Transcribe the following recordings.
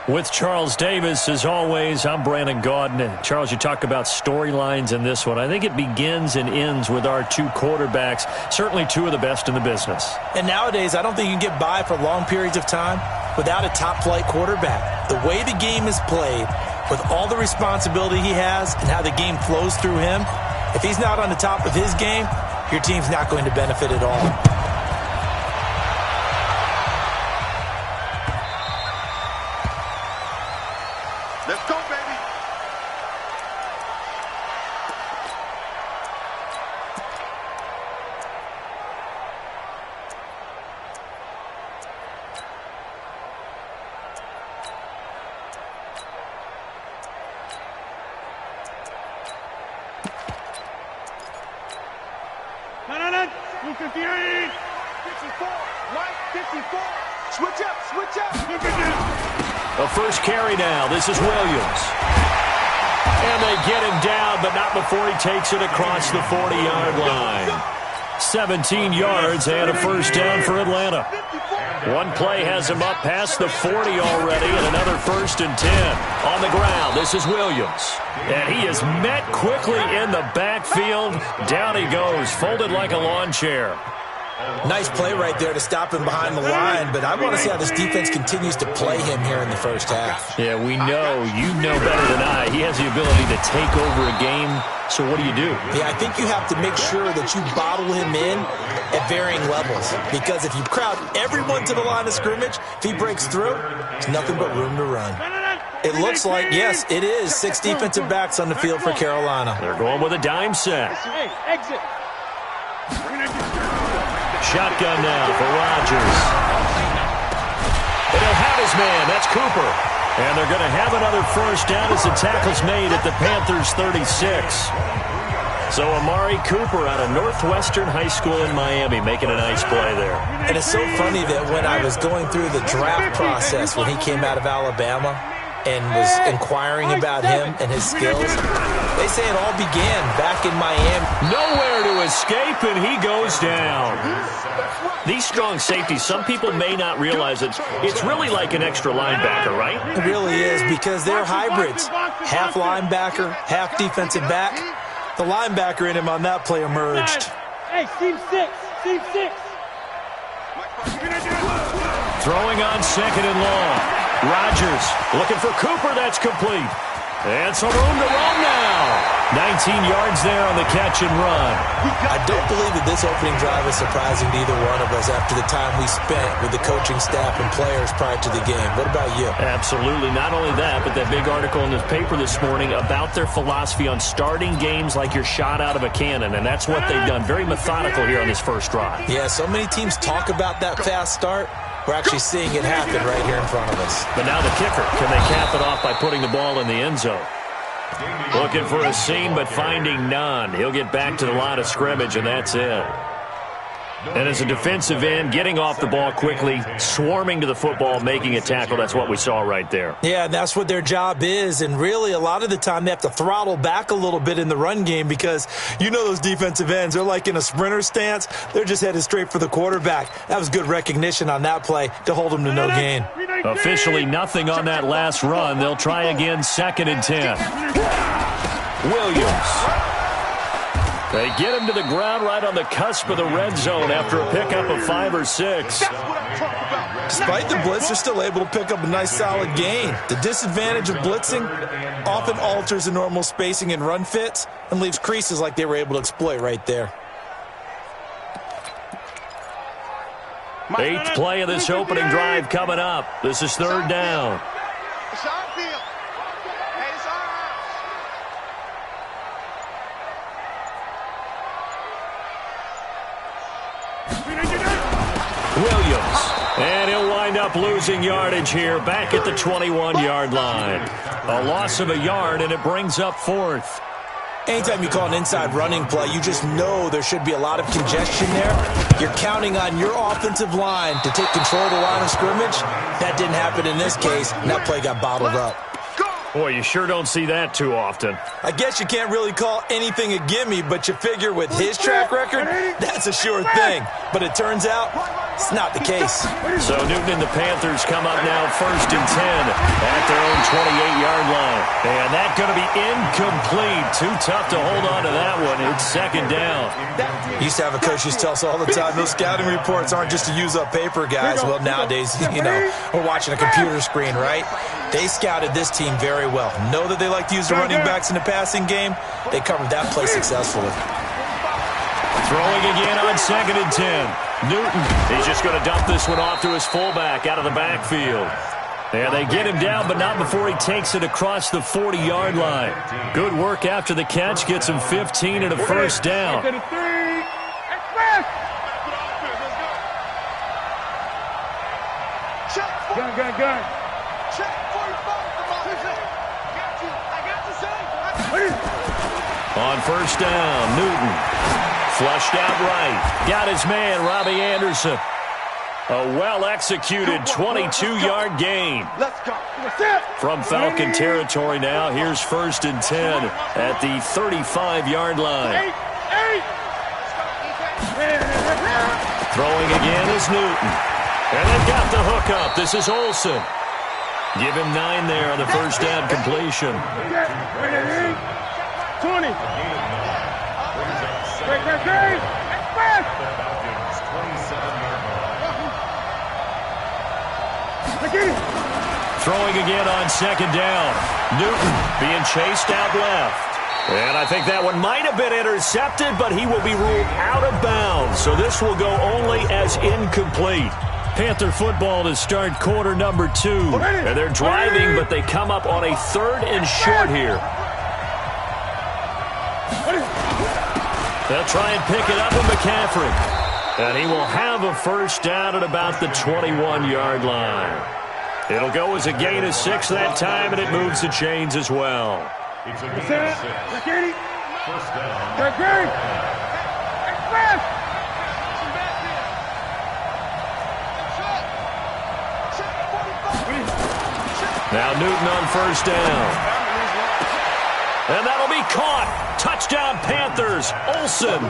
With Charles Davis, as always, I'm Brandon Gaudin. And Charles, you talk about storylines in this one. I think it begins and ends with our two quarterbacks, certainly two of the best in the business. And nowadays, I don't think you can get by for long periods of time without a top-flight quarterback. The way the game is played, with all the responsibility he has and how the game flows through him, if he's not on the top of his game, your team's not going to benefit at all. Let's go, baby. Blue 58. 54. White 54. Switch up, switch up. Look at this. The first carry now. This is Williams. And they get him down, but not before he takes it across the 40-yard line. 17 yards and a first down for Atlanta. One play has him up past the 40 already, and another 1st and 10. On the ground, this is Williams. And he is met quickly in the backfield. Down he goes, folded like a lawn chair. Nice play right there to stop him behind the line, but I want to see how this defense continues to play him here in the first half. Yeah, we know, you know better than I, he has the ability to take over a game. So what do? Yeah, I think you have to make sure that you bottle him in at varying levels, because if you crowd everyone to the line of scrimmage, if he breaks through, there's nothing but room to run. It looks like, yes, it is 6 defensive backs on the field for Carolina. They're going with a dime set. Hey, exit. Shotgun now for Rodgers. And he'll have his man. That's Cooper. And they're going to have another first down as the tackle's made at the Panthers' 36. So Amari Cooper out of Northwestern High School in Miami making a nice play there. And it's so funny that when I was going through the draft process when he came out of Alabama and was inquiring about him and his skills, they say it all began back in Miami. Nowhere to escape, and he goes down. These strong safeties, some people may not realize it. It's really like an extra linebacker, right? It really is, because they're hybrids. Half linebacker, half defensive back. The linebacker in him on that play emerged. Hey, team 6. Team 6. Throwing on 2nd and long. Rodgers looking for Cooper. That's complete. And some room to run now. 19 yards there on the catch and run. I don't believe that this opening drive is surprising to either one of us after the time we spent with the coaching staff and players prior to the game. What about you? Absolutely. Not only that, but that big article in the paper this morning about their philosophy on starting games like you're shot out of a cannon, and that's what they've done. Very methodical here on this first drive. Yeah, so many teams talk about that fast start. We're actually seeing it happen right here in front of us. But now the kicker. Can they cap it off by putting the ball in the end zone? Looking for a seam, but finding none. He'll get back to the line of scrimmage, and that's it. And as a defensive end, getting off the ball quickly, swarming to the football, making a tackle, that's what we saw right there. Yeah, that's what their job is, and really a lot of the time they have to throttle back a little bit in the run game because you know those defensive ends, they're like in a sprinter stance. They're just headed straight for the quarterback. That was good recognition on that play to hold them to no gain. Officially nothing on that last run. They'll try again, 2nd and 10. Williams. They get him to the ground right on the cusp of the red zone after a pickup of 5 or 6. Despite the blitz, they're still able to pick up a nice solid gain. The disadvantage of blitzing often alters the normal spacing and run fits and leaves creases like they were able to exploit right there. 8th play of this opening drive coming up. This is 3rd down. It's our field. Hey, it's our house. Williams. And he'll wind up losing yardage here back at the 21-yard line. A loss of a yard, and it brings up 4th. Anytime you call an inside running play, you just know there should be a lot of congestion there. You're counting on your offensive line to take control of the line of scrimmage. That didn't happen in this case, and that play got bottled up. Boy, you sure don't see that too often. I guess you can't really call anything a gimme, but you figure with his track record, that's a sure thing. But it turns out It's not the case. So Newton and the Panthers come up now 1st and 10 at their own 28-yard line. And that's going to be incomplete. Too tough to hold on to that one. It's 2nd down. Used to have a coach used to tell us all the time, those scouting reports aren't just to use up paper, guys. Well, nowadays, we're watching a computer screen, right? They scouted this team very well. Know that they like to use the running backs in the passing game. They covered that play successfully. Throwing again on 2nd and 10. Newton, he's just going to dump this one off to his fullback out of the backfield. And they get him down, but not before he takes it across the 40-yard line. Good work after the catch. Gets him 15 and a 1st down. Gun. On 1st down, Newton. Flushed out right. Got his man, Robbie Anderson. A well-executed 22-yard gain. Let's go. From Falcon territory now. Here's 1st and 10 at the 35-yard line. Throwing again is Newton. And they've got the hook up. This is Olsen. Give him 9 there on the 1st down completion. 20. Throwing again on 2nd down. Newton being chased out left. And I think that one might have been intercepted, but he will be ruled out of bounds. So this will go only as incomplete. Panther football to start quarter number 2. And they're driving, but they come up on a 3rd and short here. They'll try and pick it up with McCaffrey. And he will have a 1st down at about the 21-yard line. It'll go as a gain of 6 that time, and it moves the chains as well. Now Newton on 1st down. And that'll be caught. Touchdown Panthers. Olsen.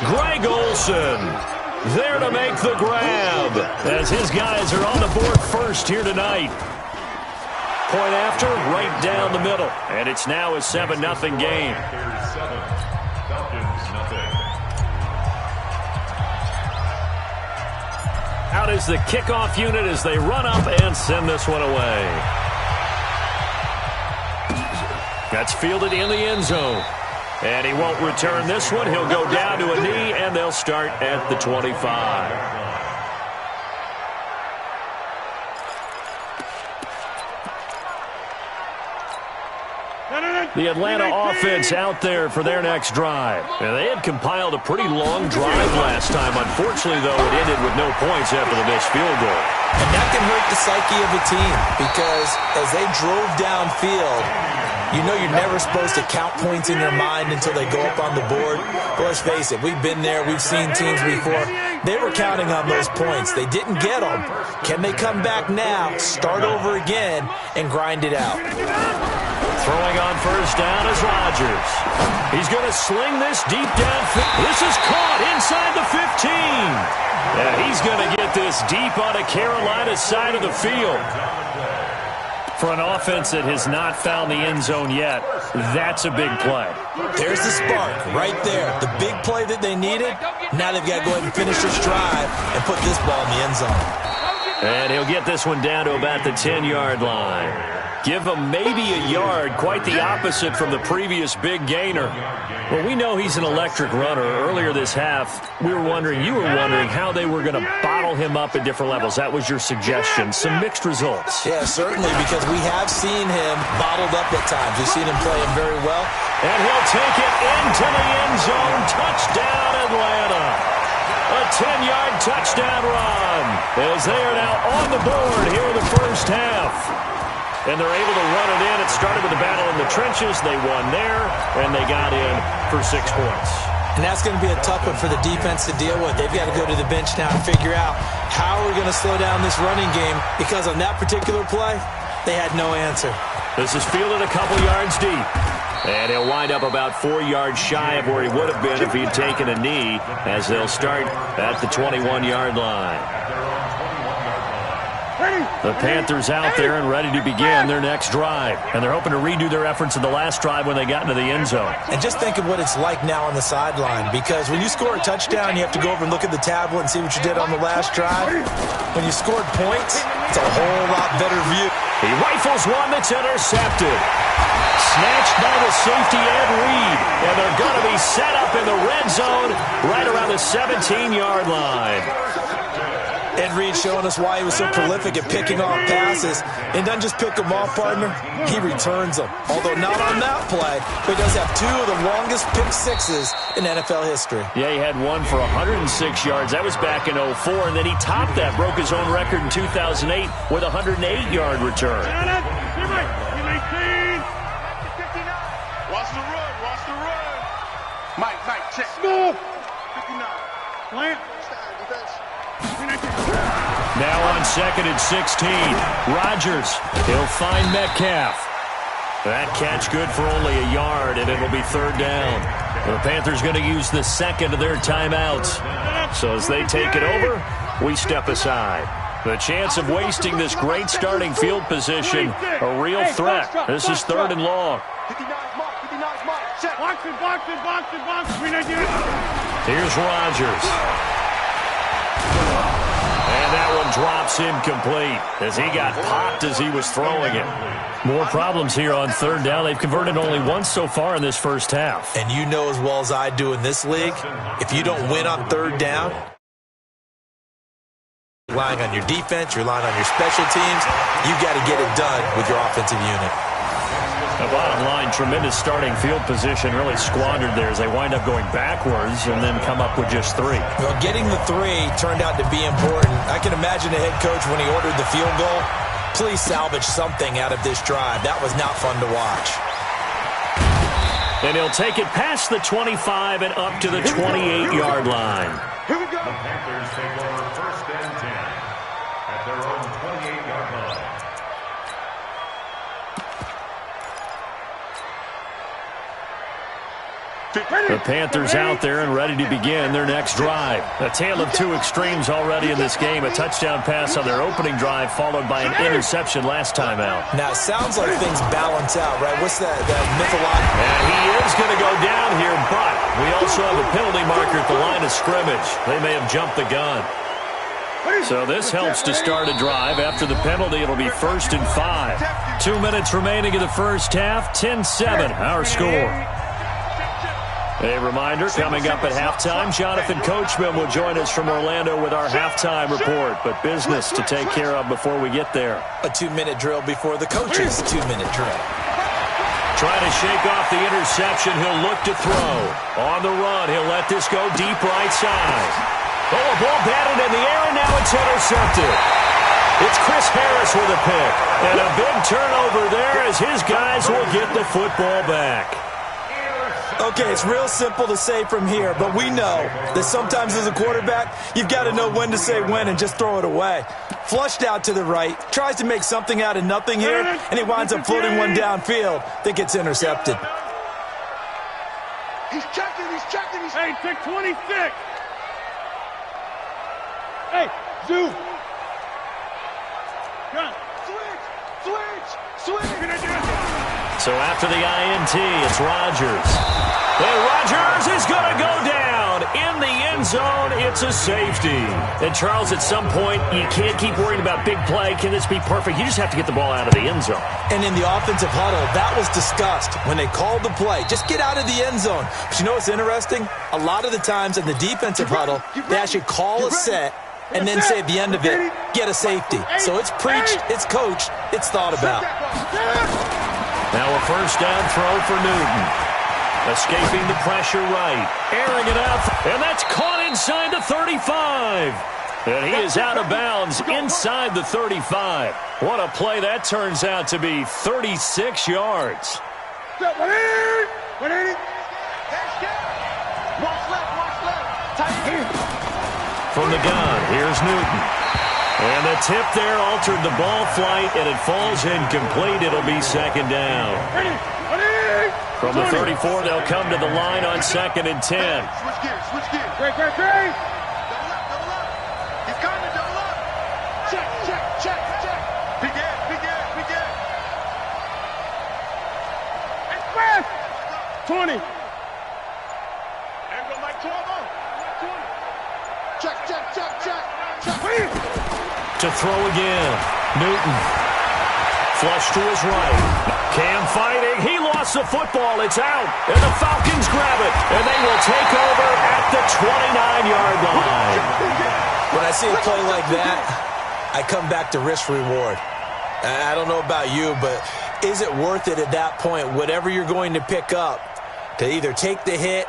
Greg Olsen there to make the grab as his guys are on the board first here tonight. Point after, right down the middle. And it's now a 7-0 game. Out is the kickoff unit as they run up and send this one away. That's fielded in the end zone. And he won't return this one. He'll go down to a knee, and they'll start at the 25. The Atlanta offense out there for their next drive. And they had compiled a pretty long drive last time. Unfortunately, though, it ended with no points after the missed field goal. And that can hurt the psyche of the team because as they drove downfield, you know you're never supposed to count points in your mind until they go up on the board. But let's face it, we've been there. We've seen teams before. They were counting on those points. They didn't get them. Can they come back now, start over again, and grind it out? Throwing on 1st down is Rodgers. He's going to sling this deep downfield. This is caught inside the 15. And he's going to get this deep on the Carolina side of the field. For an offense that has not found the end zone yet, that's a big play. There's the spark right there. The big play that they needed. Now they've got to go ahead and finish this drive and put this ball in the end zone. And he'll get this one down to about the 10-yard line. Give him maybe a yard, quite the opposite from the previous big gainer. Well, we know he's an electric runner. Earlier this half, you were wondering how they were going to bottle him up at different levels. That was your suggestion. Some mixed results. Yeah, certainly, because we have seen him bottled up at times. We've seen him playing very well. And he'll take it into the end zone. Touchdown, Atlanta. A 10-yard touchdown run as they are now on the board here in the first half. And they're able to run it in. It started with a battle in the trenches. They won there, and they got in for 6 points. And that's going to be a tough one for the defense to deal with. They've got to go to the bench now and figure out how we're going to slow down this running game, because on that particular play, they had no answer. This is fielded a couple yards deep. And he'll wind up about 4 yards shy of where he would have been if he'd taken a knee, as they'll start at the 21-yard line. The Panthers out there and ready to begin their next drive. And they're hoping to redo their efforts in the last drive when they got into the end zone. And just think of what it's like now on the sideline, because when you score a touchdown, you have to go over and look at the tablet and see what you did on the last drive. When you scored points, it's a whole lot better view. He rifles one that's intercepted. Snatched by the safety Ed Reed. And they're going to be set up in the red zone right around the 17-yard line. Ed Reed showing us why he was so prolific at picking off passes. And doesn't just pick them off, partner. He returns them. Although not on that play, but he does have 2 of the longest pick sixes in NFL history. Yeah, he had one for 106 yards. That was back in 2004. And then he topped that, broke his own record in 2008 with a 108-yard return. Watch the run. Watch the run. Mike, check. Move. 59. Plant. Now on 2nd and 16, Rodgers. He'll find Metcalf. That catch good for only a yard, and it'll be 3rd down. The Panthers going to use the second of their timeouts. So as they take it over, we step aside. The chance of wasting this great starting field position, a real threat. This is 3rd and long. 59's mark. Check. Box it. Here's Rodgers. And that one drops incomplete as he got popped as he was throwing it. More problems here on 3rd down. They've converted only once so far in this first half. And you know as well as I do in this league, if you don't win on 3rd down, you're relying on your defense, you're relying on your special teams, you got to get it done with your offensive unit. The bottom line, tremendous starting field position, really squandered there as they wind up going backwards and then come up with just 3. Well, getting the 3 turned out to be important. I can imagine the head coach when he ordered the field goal. Please salvage something out of this drive. That was not fun to watch. And he'll take it past the 25 and up to the 28-yard line. Here we go. The Panthers take over 1st and 10 at their own 28-yard line. The Panthers out there and ready to begin their next drive. A tale of 2 extremes already in this game. A touchdown pass on their opening drive followed by an interception last time out. Now, it sounds like things balance out, right? What's that mythological? And he is going to go down here, but we also have a penalty marker at the line of scrimmage. They may have jumped the gun. So this helps to start a drive. After the penalty, it'll be 1st and 5. 2 minutes remaining in the first half. 10-7, our score. A reminder, coming up at halftime, Jonathan Coachman will join us from Orlando with our halftime report. But business to take care of before we get there. A 2-minute drill before the coach's 2-minute drill. Trying to shake off the interception. He'll look to throw. On the run, he'll let this go deep right side. Oh, a ball batted in the air, and now it's intercepted. It's Chris Harris with a pick. And a big turnover there as his guys will get the football back. Okay, it's real simple to say from here, but we know that sometimes as a quarterback, you've got to know when to say when and just throw it away. Flushed out to the right, tries to make something out of nothing here, and he winds up floating one downfield that gets intercepted. He's checking. Hey, pick 26. Hey, Zoo. Gun. Switch. So after the INT, it's Rodgers. And Rodgers is going to go down. In the end zone, it's a safety. And Charles, at some point, you can't keep worrying about big play. Can this be perfect? You just have to get the ball out of the end zone. And in the offensive huddle, that was discussed when they called the play. Just get out of the end zone. But you know what's interesting? A lot of the times in the defensive huddle, they actually call a set and then say at the end of it, get a safety. So it's preached, it's coached, it's thought about. Now a first down throw for Newton. Escaping the pressure right. Airing it out. And that's caught inside the 35. And he is out of bounds inside the 35. What a play that turns out to be. 36 yards. Watch left. Tight end. From the gun, here's Newton. And the tip there altered the ball flight, and it falls incomplete. It'll be 2nd down. From the 34, they'll come to the line on 2nd and 10. Switch gears, switch gears. Great. Double up. He's coming, double up. Check. Big gas. Express. 20. And go like 12 on. Check. To throw again. Newton. Flush to his right. Cam fighting. He lost the football. It's out. And the Falcons grab it. And they will take over at the 29-yard line. When I see a play like that, I come back to risk reward. I don't know about you, but is it worth it at that point, whatever you're going to pick up, to either take the hit,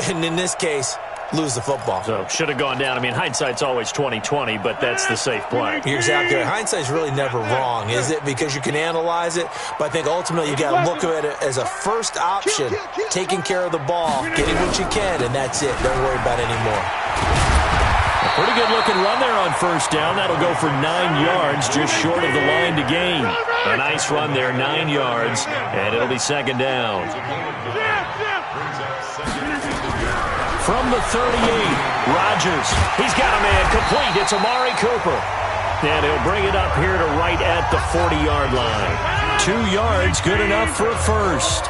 and in this case, lose the football? So, should have gone down. I mean, hindsight's always 20/20, but that's the safe play. You're exactly right. Hindsight's really never wrong, is it? Because you can analyze it, but I think ultimately you got to look at it as a first option, taking care of the ball, getting what you can, and that's it. Don't worry about it anymore. A pretty good-looking run there on first down. That'll go for 9 yards, just short of the line to gain. A nice run there, 9 yards, and it'll be 2nd down. From the 38, Rodgers. He's got a man complete. It's Amari Cooper. And he'll bring it up here to right at the 40-yard line. 2 yards, good enough for a first.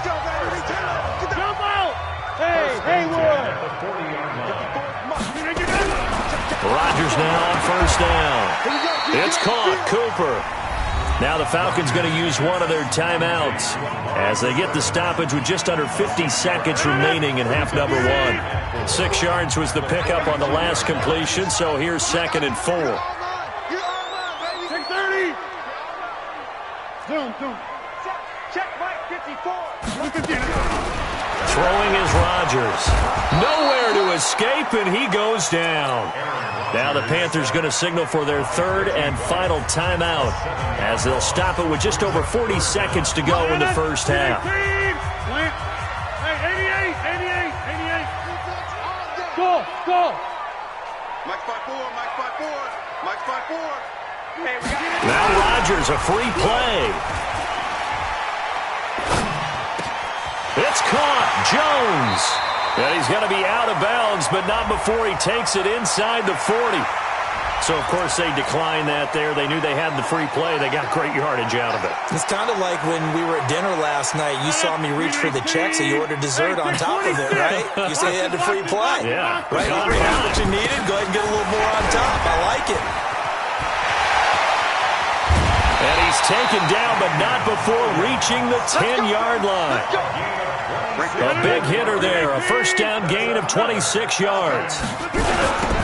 Jump out. Hey, Wood. Rodgers now on first down. It's caught. Cooper. Now the Falcons going to use one of their timeouts as they get the stoppage with just under 50 seconds remaining in half number 1. 6 yards was the pickup on the last completion, so here's 2nd and 4. 630. Zoom. Check right 54. Throwing is Rodgers. Nowhere to escape, and he goes down. Now the Panthers going to signal for their 3rd and final timeout as they'll stop it with just over 40 seconds to go in the first half. Hey, 88. Go. Mike 5-4. Hey, we got it. Now Rodgers, a free play. It's caught. Jones. And he's going to be out of bounds, but not before he takes it inside the 40. So, of course, they declined that there. They knew they had the free play. They got great yardage out of it. It's kind of like when we were at dinner last night. You saw me reach for the check, so you ordered dessert on top of it, right? You say you had the free play. Yeah. Right? You already had what you needed. Go ahead and get a little more on top. I like it. And he's taken down, but not before reaching the 10-yard line. A big hitter there, a first down gain of 26 yards.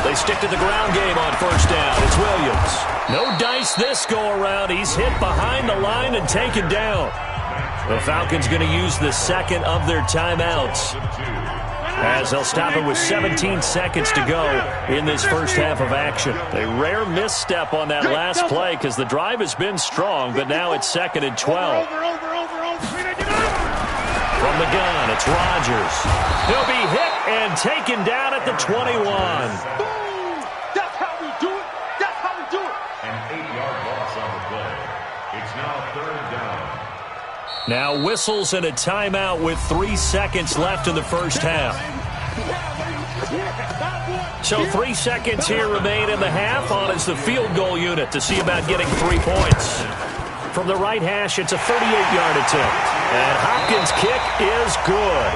They stick to the ground game on first down. It's Williams. No dice this go-around. He's hit behind the line and taken down. The Falcons going to use the 2nd of their timeouts as they'll stop it with 17 seconds to go in this first half of action. A rare misstep on that last play because the drive has been strong, but now it's 2nd and 12. From the gun, it's Rodgers. He'll be hit and taken down at the 21. That's how we do it. An 8-yard loss on the play. It's now 3rd down. Now whistles and a timeout with 3 seconds left in the first half. So 3 seconds here remain in the half. On is the field goal unit to see about getting 3 points. From the right hash, it's a 38-yard attempt. And Hopkins' kick is good.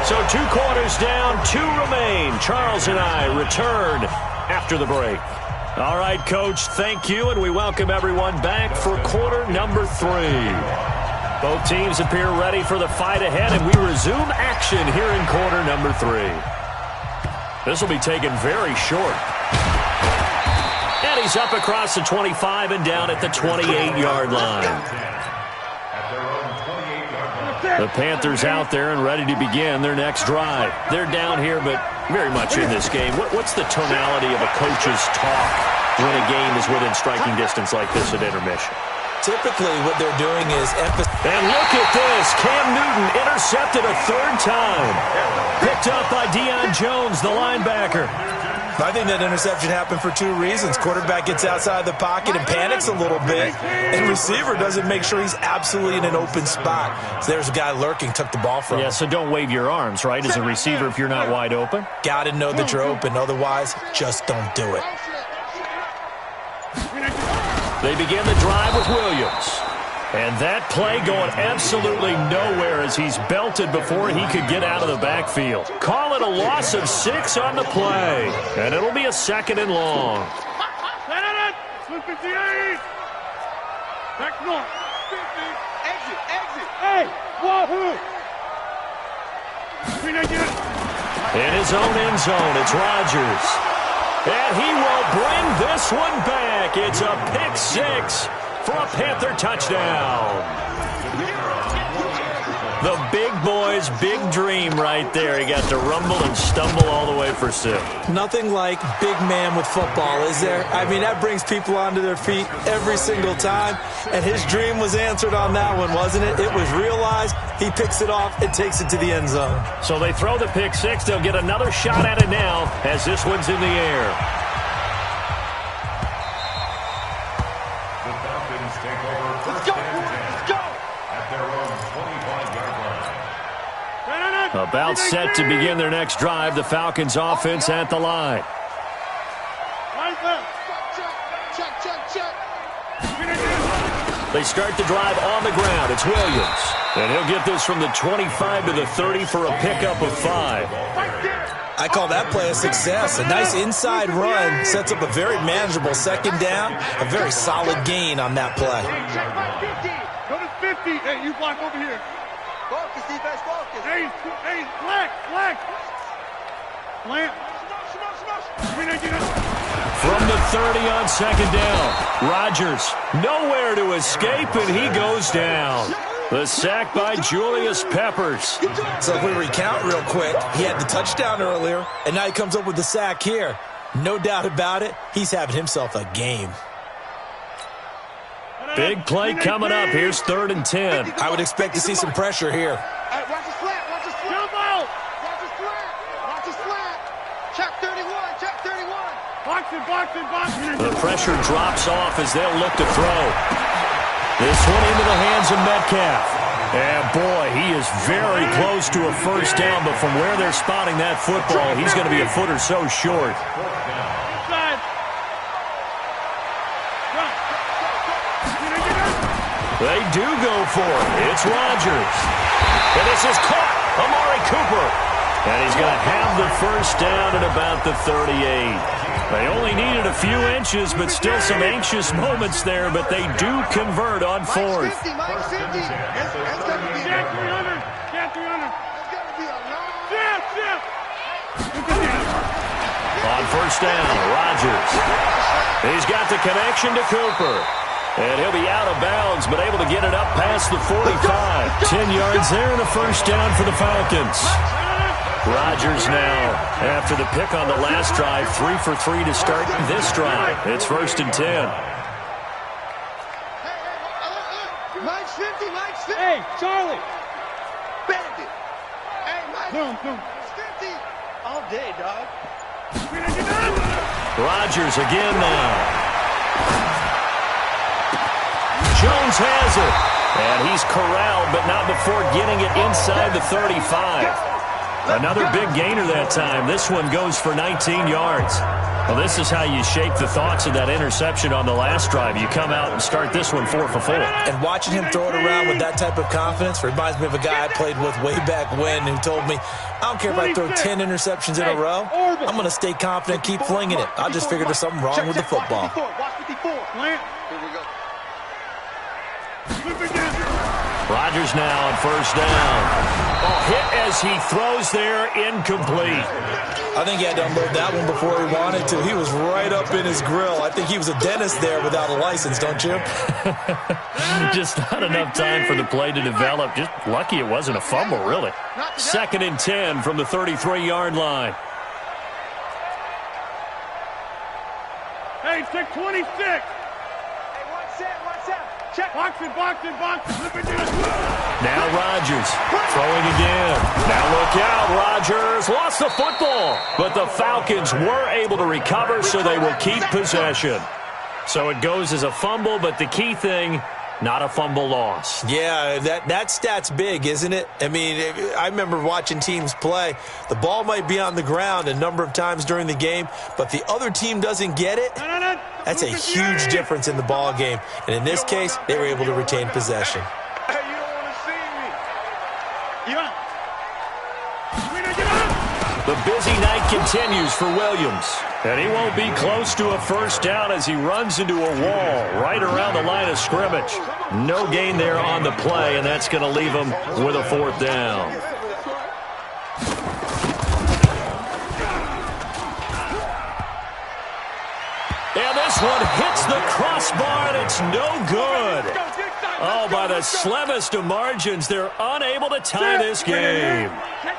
So 2 quarters down, 2 remain. Charles and I return after the break. All right, Coach, thank you, and we welcome everyone back for quarter number 3. Both teams appear ready for the fight ahead, and we resume action here in quarter number 3. This will be taken very short. And he's up across the 25 and down at the 28-yard line. The Panthers out there and ready to begin their next drive. They're down here, but very much in this game. What's the tonality of a coach's talk when a game is within striking distance like this at intermission? Typically, what they're doing is emphasize. And look at this. Cam Newton intercepted a 3rd time. Picked up by Deion Jones, the linebacker. I think that interception happened for two reasons. Quarterback gets outside the pocket and panics a little bit, and receiver doesn't make sure he's absolutely in an open spot. So there's a guy lurking, took the ball from him. Yeah, so don't wave your arms, right, as a receiver if you're not wide open. Got to know that you're open. Otherwise, just don't do it. They begin the drive with Williams. And that play going absolutely nowhere as he's belted before he could get out of the backfield. Call it a loss of 6 on the play. And it'll be a 2nd and long. Exit, exit. Hey, wahoo! In his own end zone, it's Rodgers. And he will bring this one back. It's a pick 6 for a Panther touchdown. The big boy's big dream right there. He got to rumble and stumble all the way for 6. Nothing like big man with football, is there? I mean, that brings people onto their feet every single time. And his dream was answered on that one, wasn't it? It was realized. He picks it off and takes it to the end zone. So they throw the pick 6. They'll get another shot at it now as this one's in the air. The Falcons take over first and 10 at their own 25-yard line. About set to begin their next drive. The Falcons offense at the line. They start the drive on the ground. It's Williams. And he'll get this from the 25 to the 30 for a pickup of 5. I call that play a success. A nice inside run sets up a very manageable 2nd down. A very solid gain on that play. Go to 50. Hey, you block over here. Focus, defense, focus. Hey, black. Plant. From the 30 on 2nd down. Rodgers nowhere to escape, and he goes down. The sack by Julius Peppers. So if we recount real quick, he had the touchdown earlier, and now he comes up with the sack here. No doubt about it, he's having himself a game. Big play coming up. Here's 3rd and 10. I would expect to see some pressure here. Hey, watch his flat. Jump out. Watch his flat. Check 31. Box it. The pressure drops off as they'll look to throw. This one into the hands of Metcalf. And boy, he is very close to a first down, but from where they're spotting that football, he's going to be a foot or so short. Inside. They do go for it. It's Rodgers. And this is caught. Amari Cooper. And he's going to have the first down at about the 38. They only needed a few inches, but still some anxious moments there, but they do convert on 4th. Mike 50. That's gotta be Jack 300. Jack 300. That's gotta be a long. Jeff. On first down, Rodgers. He's got the connection to Cooper. And he'll be out of bounds, but able to get it up past the 45. 10 yards there and a first down for the Falcons. Rodgers now, after the pick on the last drive, 3 for 3 to start this drive. It's 1st and 10. Mike's 50. Hey, Charlie. Bend it. Hey, Mike. Boom. It's 50. All day, dog. Rodgers again now. Jones has it. And he's corralled, but not before getting it inside the 35. Another big gainer that time. This one goes for 19 yards. Well, this is how you shake the thoughts of that interception on the last drive. You come out and start this one 4 for 4. And watching him throw it around with that type of confidence reminds me of a guy I played with way back when who told me, I don't care if I throw 10 interceptions in a row. I'm going to stay confident, keep flinging it. I just figured there's something wrong with the football. Watch 54. Plant. Here we go. Rodgers now on first down. Oh, hit as he throws there, incomplete. I think he had to unload that one before he wanted to. He was right up in his grill. I think he was a dentist there without a license, don't you? Just not enough time for the play to develop. Just lucky it wasn't a fumble, really. 2nd and 10 from the 33-yard line. Hey, 626. Hey, one set. Check. Boxing. Look at this. Now Rodgers throwing again. Now look out. Rodgers lost the football. But the Falcons were able to recover, so they will keep possession. So it goes as a fumble, but the key thing, not a fumble loss. Yeah, that stat's big, isn't it? I mean, I remember watching teams play. The ball might be on the ground a number of times during the game, but the other team doesn't get it. That's a huge difference in the ball game. And in this case, they were able to retain possession. Hey, you don't want to see me. Yeah. The busy night continues for Williams. And he won't be close to a first down as he runs into a wall right around the line of scrimmage. No gain there on the play, and that's going to leave him with a fourth down. And this one hits the crossbar, and it's no good. Oh, by the slimmest of margins, they're unable to tie this game.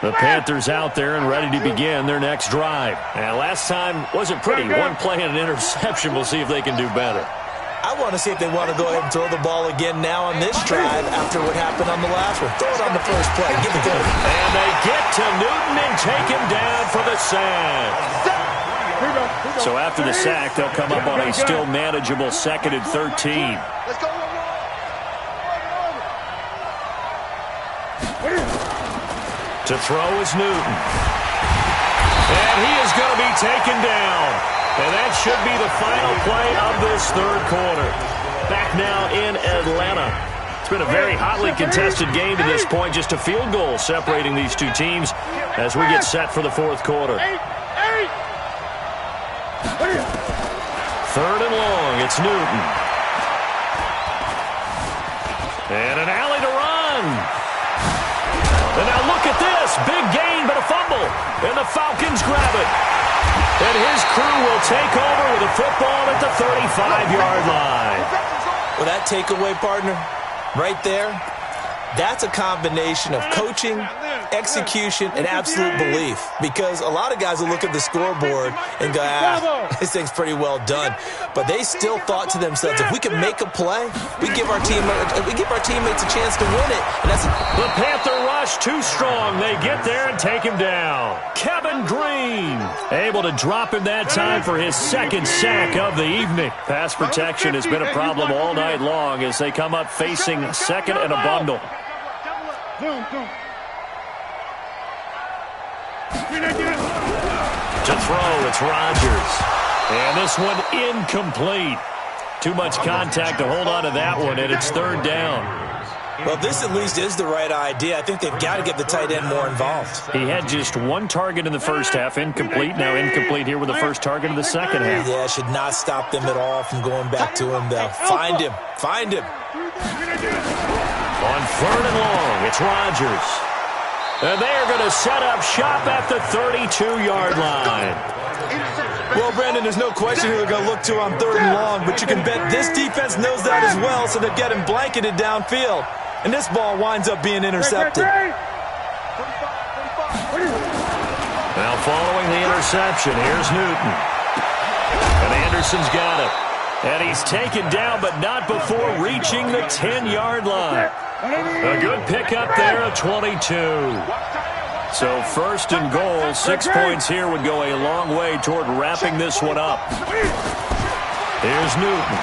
The Panthers out there and ready to begin their next drive. And last time wasn't pretty. One play and an interception. We'll see if they can do better. I want to see if they want to go ahead and throw the ball again now on this drive after what happened on the last one. Throw it on the first play. Give it to him. And they get to Newton and take him down for the sack. So after the sack, they'll come up on a still manageable 2nd and 13. Let's go. To throw is Newton. And he is going to be taken down. And that should be the final play of this third quarter. Back now in Atlanta. It's been a very hotly contested game to this point. Just a field goal separating these two teams as we get set for the fourth quarter. Third and long. It's Newton. And an alley to run. And now look at this. Big gain, but a fumble. And the Falcons grab it. And his crew will take over with a football at the 35-yard line. Well, that takeaway, partner, right there, that's a combination of coaching, execution, and absolute belief. Because a lot of guys will look at the scoreboard and go, this thing's pretty well done. But they still thought to themselves, if we can make a play, we give our teammates a chance to win it. And that's the Panther rush too strong. They get there and take him down. Kevin Green able to drop him that time for his second sack of the evening. Pass protection has been a problem all night long as they come up facing second and a bundle. To throw, it's Rodgers. And this one incomplete. Too much contact to hold on to that one, and it's third down. Well, this at least is the right idea. I think they've got to get the tight end more involved. He had just one target in the first half, incomplete. Now incomplete here with the first target of the second half. Yeah, should not stop them at all from going back to him, though. Find him. Find him. On third and long, it's Rodgers. And they are going to set up shop at the 32-yard line. Well, Brandon, there's no question who they're going to look to on third and long, but you can bet this defense knows that as well, so they're getting blanketed downfield. And this ball winds up being intercepted. Now following the interception, here's Newton. And Anderson's got it. And he's taken down, but not before reaching the 10-yard line. A good pickup there at 22. So first and goal, 6 points here would go a long way toward wrapping this one up. Here's Newton.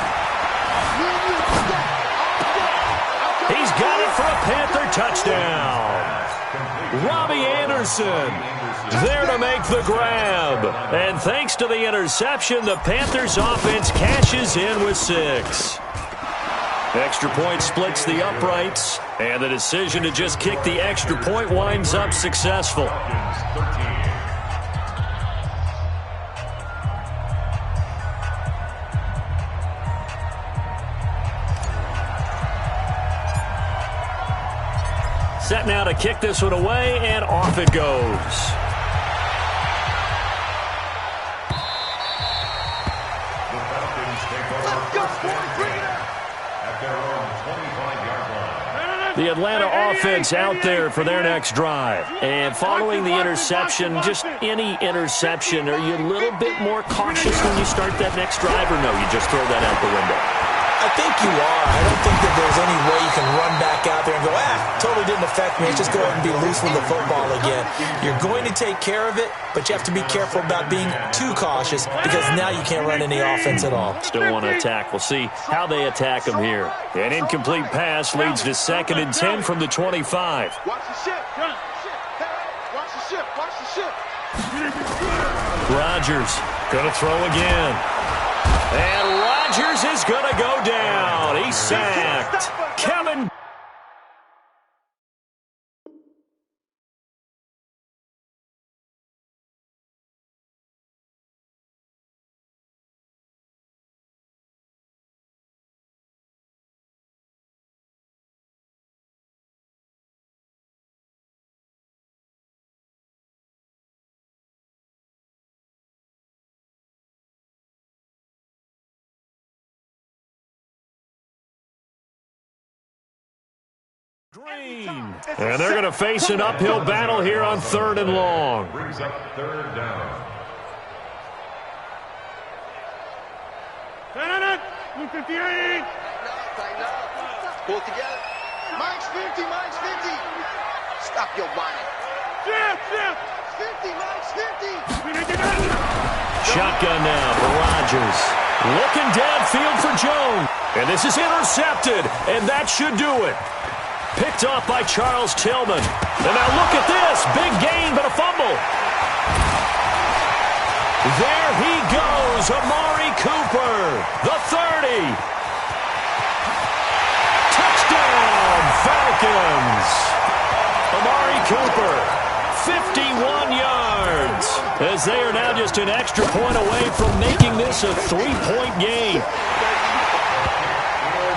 He's got it for a Panther touchdown. Robbie Anderson there to make the grab. And thanks to the interception, the Panthers offense cashes in with 6. Extra point splits the uprights, and the decision to just kick the extra point winds up successful. Set now to kick this one away, and off it goes. The Atlanta offense out there for their next drive. And following the interception, just any interception, are you a little bit more cautious when you start that next drive, or no, you just throw that out the window? I think you are. I don't think that there's any way you can run back out there and go, totally didn't affect me. Let's just go ahead and be loose with the football again. You're going to take care of it, but you have to be careful about being too cautious because now you can't run any offense at all. Still want to attack. We'll see how they attack him here. An incomplete pass leads to 2nd and 10 from the 25. Watch the ship. Watch the ship. Watch the ship. Rodgers going to throw again. And Rodgers is going to go down. He's sacked. Kevin. Green. And they're going to face an uphill battle here on 3rd and long. Brings up 3rd down. Blue 58. Tighten up. Pull it together. Mike's 50. Mike's 50. Stop your whining. Ship. 50. Mike's 50. Shotgun now for Rodgers. Looking downfield for Jones. And this is intercepted. And that should do it. Picked off by Charles Tillman. And now look at this. Big gain, but a fumble. There he goes, Amari Cooper, the 30. Touchdown, Falcons. Amari Cooper, 51 yards. As they are now just an extra point away from making this a 3-point game.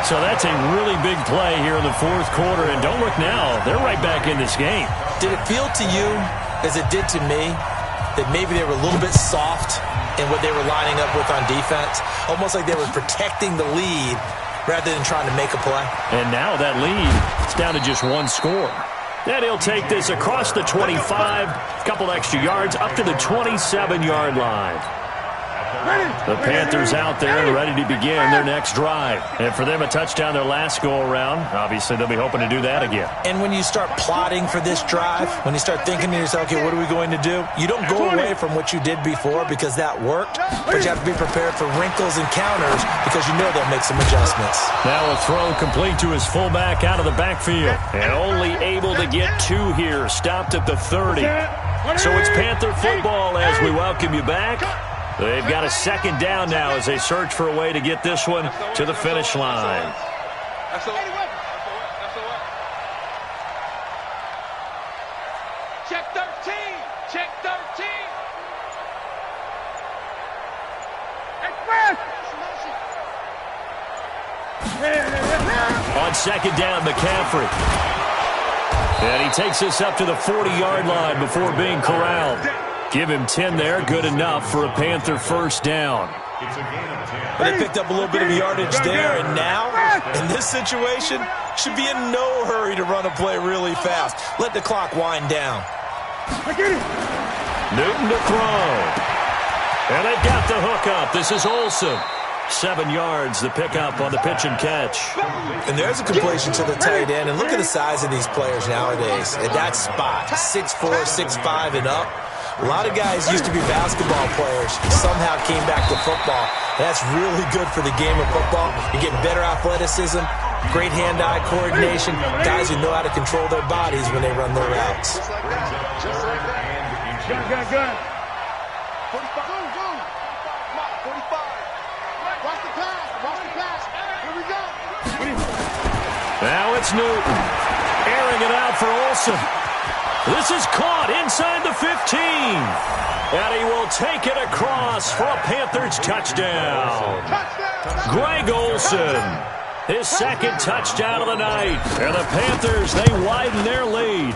So that's a really big play here in the 4th quarter. And don't look now. They're right back in this game. Did it feel to you, as it did to me, that maybe they were a little bit soft in what they were lining up with on defense? Almost like they were protecting the lead rather than trying to make a play. And now that lead, it's down to just 1 score. Then he'll take this across the 25, a couple extra yards, up to the 27-yard line. The Panthers out there and ready to begin their next drive. And for them, a touchdown their last go-around. Obviously, they'll be hoping to do that again. And when you start plotting for this drive, when you start thinking to yourself, okay, what are we going to do? You don't go away from what you did before because that worked, but you have to be prepared for wrinkles and counters because you know they'll make some adjustments. Now a throw complete to his fullback out of the backfield. And only able to get 2 here, stopped at the 30. So it's Panther football as we welcome you back. They've got a 2nd down now as they search for a way to get this one to the finish line. Check 13. Check 13. On 2nd down, McCaffrey. And he takes this up to the 40-yard line before being corralled. Give him 10 there, good enough for a Panther 1st down. It's a gain of 10. But they picked up a little bit of yardage there, and now, in this situation, should be in no hurry to run a play really fast. Let the clock wind down. Newton to throw. And they got the hook up. This is Olsen. 7 yards, the pickup on the pitch and catch. And there's a completion to the tight end. And look at the size of these players nowadays. At that spot, 6'4", 6'5", and up. A lot of guys used to be basketball players, somehow came back to football. That's really good for the game of football. You get better athleticism, great hand-eye coordination, guys who know how to control their bodies when they run their routes. Just like that. Just like that. Gun. 45. 45. Watch the pass. Watch the pass. Here we go. Now it's Newton. Airing it out for Olsen. This is caught inside the 15. And he will take it across for a Panthers touchdown. Greg Olsen, his 2nd touchdown of the night. And the Panthers, they widen their lead.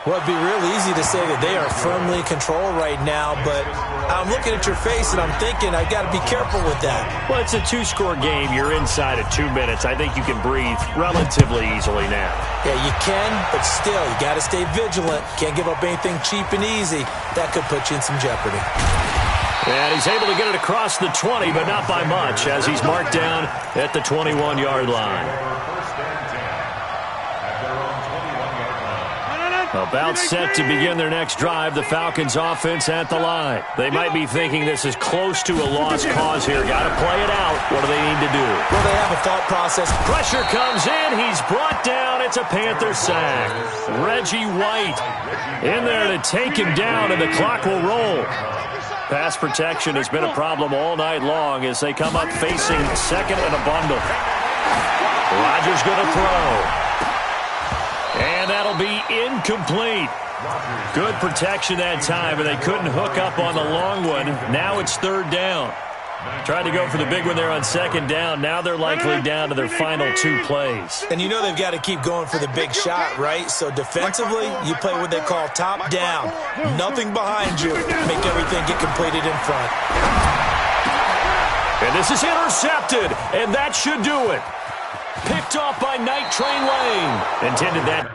Well, it'd be real easy to say that they are firmly in control right now, but I'm looking at your face and I'm thinking I've got to be careful with that. Well, it's a 2-score game. You're inside of 2 minutes. I think you can breathe relatively easily now. Yeah, you can, but still, you got to stay vigilant. Can't give up anything cheap and easy. That could put you in some jeopardy. And he's able to get it across the 20, but not by much, as he's marked down at the 21-yard line. First and 10 at their own 21-yard line. About set to begin their next drive, the Falcons offense at the line. They might be thinking this is close to a lost cause here. Got to play it out. What do they need to do? Well, they have a thought process. Pressure comes in. He's brought down. It's a Panther sack. Reggie White in there to take him down, and the clock will roll. Pass protection has been a problem all night long as they come up facing second and a bundle. Rodgers going to throw. And that'll be incomplete. Good protection that time, but they couldn't hook up on the long one. Now it's third down. Tried to go for the big one there on second down. Now they're likely down to their final 2 plays. And you know they've got to keep going for the big shot, right? So defensively, you play what they call top down. Nothing behind you. Make everything get completed in front. And this is intercepted, and that should do it. Picked off by Night Train Lane. Intended that